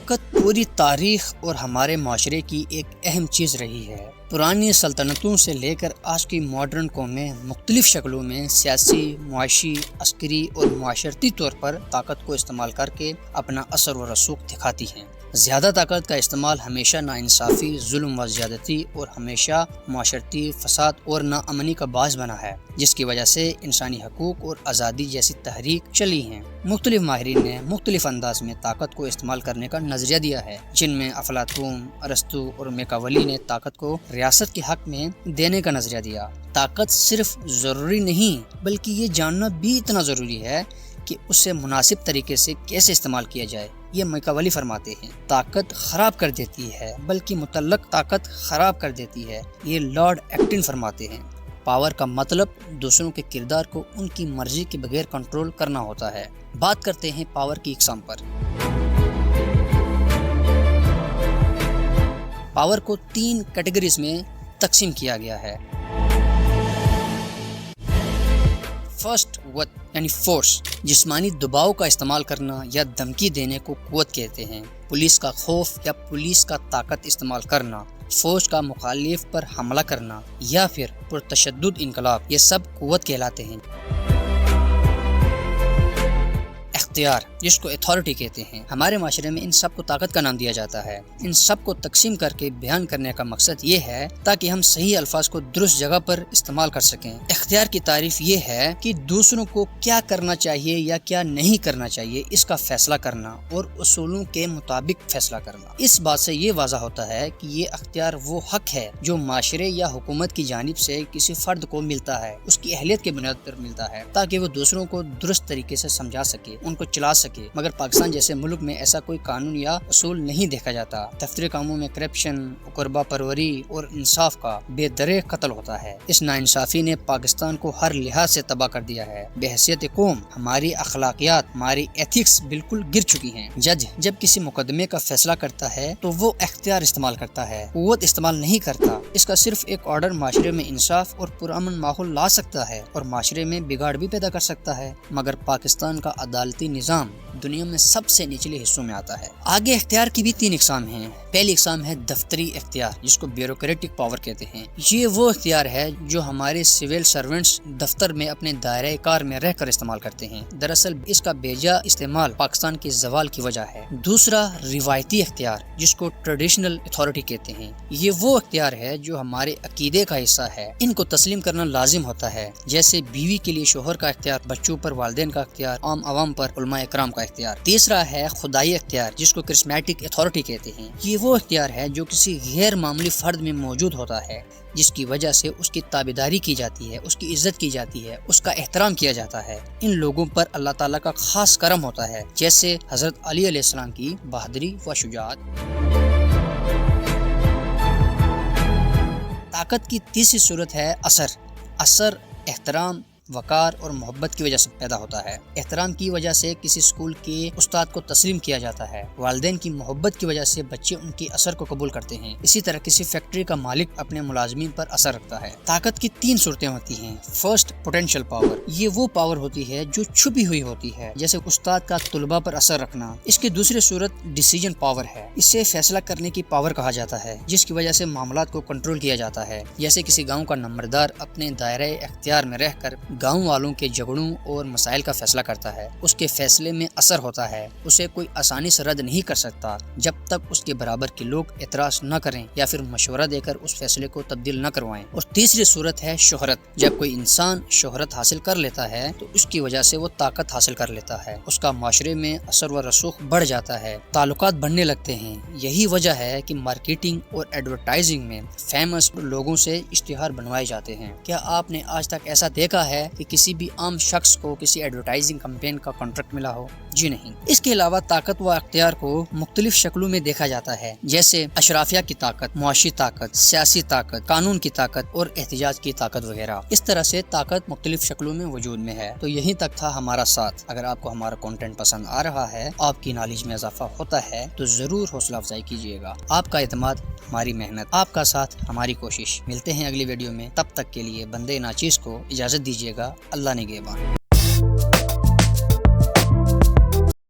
طاقت پوری تاریخ اور ہمارے معاشرے کی ایک اہم چیز رہی ہے۔ پرانی سلطنتوں سے لے کر آج کی ماڈرن قومیں مختلف شکلوں میں سیاسی، معاشی، عسکری اور معاشرتی طور پر طاقت کو استعمال کر کے اپنا اثر و رسوخ دکھاتی ہیں۔ زیادہ طاقت کا استعمال ہمیشہ ناانصافی، ظلم و زیادتی اور ہمیشہ معاشرتی فساد اور ناامنی کا باعث بنا ہے، جس کی وجہ سے انسانی حقوق اور آزادی جیسی تحریک چلی ہیں۔ مختلف ماہرین نے مختلف انداز میں طاقت کو استعمال کرنے کا نظریہ دیا ہے، جن میں افلاطون، ارسطو اور میکاولی نے طاقت کو ریاست کے حق میں دینے کا نظریہ دیا۔ طاقت صرف ضروری نہیں بلکہ یہ جاننا بھی اتنا ضروری ہے کہ اسے مناسب طریقے سے کیسے استعمال کیا جائے۔ یہ میکاولی فرماتے ہیں طاقت خراب کر دیتی ہے بلکہ مطلق طاقت خراب کر دیتی ہے۔ یہ لارڈ ایکٹن فرماتے ہیں پاور کا مطلب دوسروں کے کردار کو ان کی مرضی کے بغیر کنٹرول کرنا ہوتا ہے۔ بات کرتے ہیں پاور کی اقسام پر۔ پاور کو 3 کیٹیگریز میں تقسیم کیا گیا ہے۔ فرسٹ قوت یعنی فورس، جسمانی دباؤ کا استعمال کرنا یا دھمکی دینے کو قوت کہتے ہیں۔ پولیس کا خوف یا پولیس کا طاقت استعمال کرنا، فوج کا مخالف پر حملہ کرنا یا پھر پرتشدد انقلاب، یہ سب قوت کہلاتے ہیں۔ اختیار، جس کو اتھارٹی کہتے ہیں، ہمارے معاشرے میں ان سب کو طاقت کا نام دیا جاتا ہے۔ ان سب کو تقسیم کر کے بیان کرنے کا مقصد یہ ہے تاکہ ہم صحیح الفاظ کو درست جگہ پر استعمال کر سکیں۔ اختیار کی تعریف یہ ہے کہ دوسروں کو کیا کرنا چاہیے یا کیا نہیں کرنا چاہیے اس کا فیصلہ کرنا اور اصولوں کے مطابق فیصلہ کرنا۔ اس بات سے یہ واضح ہوتا ہے کہ یہ اختیار وہ حق ہے جو معاشرے یا حکومت کی جانب سے کسی فرد کو ملتا ہے، اس کی اہلیت کی بنیاد پر ملتا ہے، تاکہ وہ دوسروں کو درست طریقے سے سمجھا سکے، ان کو چلا سکے۔ مگر پاکستان جیسے ملک میں ایسا کوئی قانون یا اصول نہیں دیکھا جاتا۔ دفتری کاموں میں کرپشن، اقربا پروری اور انصاف کا بے دریغ قتل ہوتا ہے۔ اس ناانصافی نے پاکستان کو ہر لحاظ سے تباہ کر دیا ہے۔ بحیثیت قوم ہماری اخلاقیات، ہماری ایتھکس بالکل گر چکی ہیں۔ جج جب کسی مقدمے کا فیصلہ کرتا ہے تو وہ اختیار استعمال کرتا ہے، قوت استعمال نہیں کرتا۔ اس کا صرف ایک آرڈر معاشرے میں انصاف اور پرامن ماحول لا سکتا ہے اور معاشرے میں بگاڑ بھی پیدا کر سکتا ہے۔ مگر پاکستان کا عدالتی نظام دنیا میں سب سے نچلے حصوں میں آتا ہے۔ آگے اختیار کی بھی 3 اقسام ہیں۔ پہلی اقسام ہے دفتری اختیار، جس کو بیوروکریٹک پاور کہتے ہیں۔ یہ وہ اختیار ہے جو ہمارے سول سرونٹس دفتر میں اپنے دائرۂ کار میں رہ کر استعمال کرتے ہیں۔ دراصل اس کا بیجا استعمال پاکستان کے زوال کی وجہ ہے۔ دوسرا روایتی اختیار، جس کو ٹریڈیشنل اتھارٹی کہتے ہیں۔ یہ وہ اختیار ہے جو ہمارے عقیدے کا حصہ ہے، ان کو تسلیم کرنا لازم ہوتا ہے، جیسے بیوی کے لیے شوہر کا اختیار، بچوں پر والدین کا اختیار، عام عوام پر علماء اکرام کا اختیار۔ تیسرا ہے خدائی اختیار، جس کو کرسمیٹک اتھارٹی کہتے ہیں۔ یہ وہ اختیار ہے جو کسی غیر معمولی فرد میں موجود ہوتا ہے، جس کی وجہ سے اس کی تابعداری کی جاتی ہے، اس کی عزت کی جاتی ہے، اس کا احترام کیا جاتا ہے۔ ان لوگوں پر اللہ تعالیٰ کا خاص کرم ہوتا ہے، جیسے حضرت علی علیہ السلام کی بہادری و شجاعت۔ طاقت کی تیسری صورت ہے اثر۔ اثر احترام، وقار اور محبت کی وجہ سے پیدا ہوتا ہے۔ احترام کی وجہ سے کسی اسکول کے استاد کو تسلیم کیا جاتا ہے۔ والدین کی محبت کی وجہ سے بچے ان کے اثر کو قبول کرتے ہیں۔ اسی طرح کسی فیکٹری کا مالک اپنے ملازمین پر اثر رکھتا ہے۔ طاقت کی 3 صورتیں ہوتی ہیں۔ فرسٹ پوٹینشیل پاور، یہ وہ پاور ہوتی ہے جو چھپی ہوئی ہوتی ہے، جیسے استاد کا طلباء پر اثر رکھنا۔ اس کی دوسری صورت ڈیسیژن پاور ہے۔ اسے فیصلہ کرنے کی پاور کہا جاتا ہے، جس کی وجہ سے معاملات کو کنٹرول کیا جاتا ہے، جیسے کسی گاؤں کا نمبردار اپنے دائرۂ اختیار میں رہ کر گاؤں والوں کے جھگڑوں اور مسائل کا فیصلہ کرتا ہے۔ اس کے فیصلے میں اثر ہوتا ہے، اسے کوئی آسانی سے رد نہیں کر سکتا جب تک اس کے برابر کے لوگ اعتراض نہ کریں یا پھر مشورہ دے کر اس فیصلے کو تبدیل نہ کروائیں۔ اور تیسری صورت ہے شہرت۔ جب کوئی انسان شہرت حاصل کر لیتا ہے تو اس کی وجہ سے وہ طاقت حاصل کر لیتا ہے، اس کا معاشرے میں اثر و رسوخ بڑھ جاتا ہے، تعلقات بڑھنے لگتے ہیں۔ یہی وجہ ہے کہ مارکیٹنگ اور ایڈورٹائزنگ میں فیمس لوگوں سے اشتہار بنوائے جاتے ہیں۔ کیا آپ نے آج تک ایسا دیکھا ہے کہ کسی بھی عام شخص کو کسی ایڈورٹائزنگ کمپین کا کانٹریکٹ ملا ہو؟ جی نہیں۔ اس کے علاوہ طاقت و اختیار کو مختلف شکلوں میں دیکھا جاتا ہے، جیسے اشرافیہ کی طاقت، معاشی طاقت، سیاسی طاقت، قانون کی طاقت اور احتجاج کی طاقت وغیرہ۔ اس طرح سے طاقت مختلف شکلوں میں وجود میں ہے۔ تو یہیں تک تھا ہمارا ساتھ۔ اگر آپ کو ہمارا کنٹینٹ پسند آ رہا ہے، آپ کی نالج میں اضافہ ہوتا ہے، تو ضرور حوصلہ افزائی کیجیے گا۔ آپ کا اعتماد ہماری محنت، آپ کا ساتھ ہماری کوشش۔ ملتے ہیں اگلی ویڈیو میں، تب تک کے لیے بندے ناچیز کو اجازت دیجیے گا۔ اللہ نگہبان۔